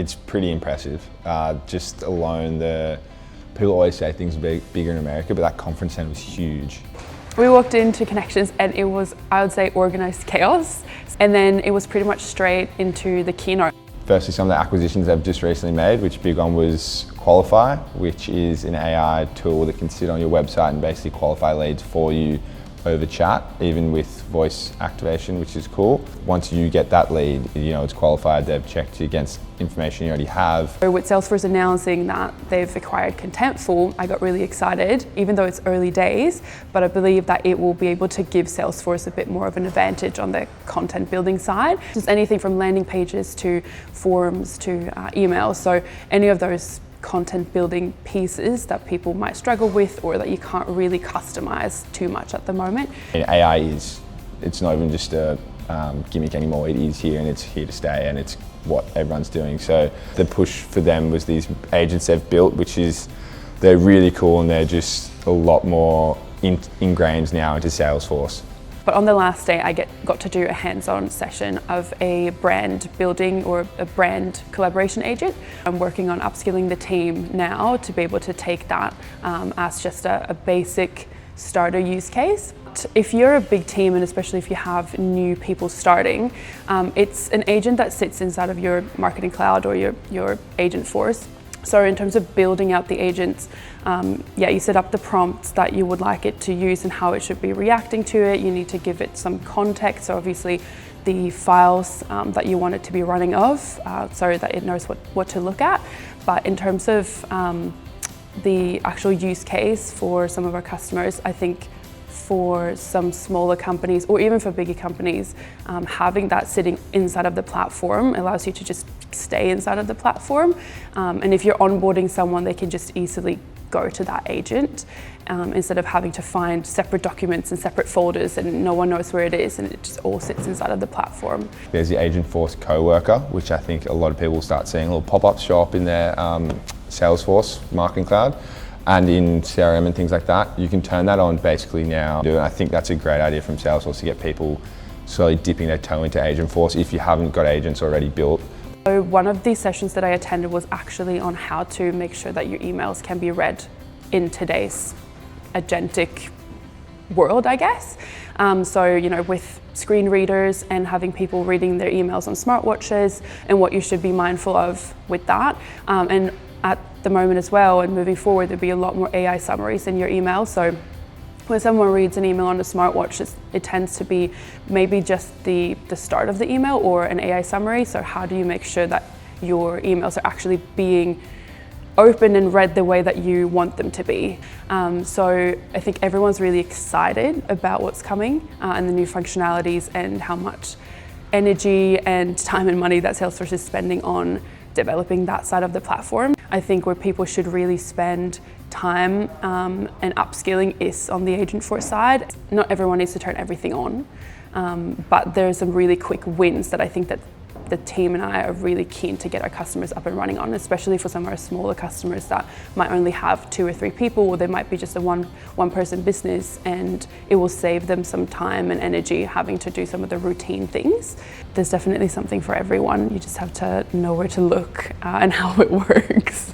it's pretty impressive. Just alone, people always say things are bigger in America, but that conference center was huge. We walked into Connections and it was, I would say, organized chaos. And then it was pretty much straight into the keynote. Firstly, some of the acquisitions they've just recently made, which big one was Qualify, which is an AI tool that can sit on your website and basically qualify leads for you over chat, even with voice activation, which is cool. Once you get that lead, it's qualified, they've checked against information you already have. So with Salesforce announcing that they've acquired Contentful, I got really excited, even though it's early days, but I believe that it will be able to give Salesforce a bit more of an advantage on the content building side. Just anything from landing pages to forums to emails. So any of those content building pieces that people might struggle with or that you can't really customize too much at the moment. AI it's not even just a gimmick anymore, it is here and it's here to stay and it's what everyone's doing. So the push for them was these agents they've built, they're really cool and they're just a lot more ingrained now into Salesforce. But on the last day, I got to do a hands-on session of a brand building or a brand collaboration agent. I'm working on upskilling the team now to be able to take that as just a basic starter use case. If you're a big team, and especially if you have new people starting, it's an agent that sits inside of your marketing cloud or your agent force. So in terms of building out the agents, you set up the prompts that you would like it to use and how it should be reacting to it. You need to give it some context, so obviously the files that you want it to be running off, so that it knows what to look at. But in terms of the actual use case for some of our customers, I think for some smaller companies or even for bigger companies, having that sitting inside of the platform allows you to just stay inside of the platform. And if you're onboarding someone, they can just easily go to that agent instead of having to find separate documents and separate folders and no one knows where it is and it just all sits inside of the platform. There's the Agentforce Coworker, which I think a lot of people will start seeing, a little pop-up shop in their Salesforce Marketing Cloud. And in CRM and things like that, you can turn that on basically now. And I think that's a great idea from Salesforce to get people slowly dipping their toe into Agentforce if you haven't got agents already built. So one of these sessions that I attended was actually on how to make sure that your emails can be read in today's agentic world, I guess. So, with screen readers and having people reading their emails on smartwatches and what you should be mindful of with that. And at the moment as well, and moving forward, there'll be a lot more AI summaries in your email. So when someone reads an email on a smartwatch, it tends to be maybe just the start of the email or an AI summary. So how do you make sure that your emails are actually being opened and read the way that you want them to be? So I think everyone's really excited about what's coming and the new functionalities and how much energy and time and money that Salesforce is spending on developing that side of the platform. I think where people should really spend time and upskilling is on the Agentforce side. Not everyone needs to turn everything on, but there's some really quick wins that I think that the team and I are really keen to get our customers up and running on, especially for some of our smaller customers that might only have 2 or 3 people, or they might be just a one person business, and it will save them some time and energy having to do some of the routine things. There's definitely something for everyone. You just have to know where to look and how it works.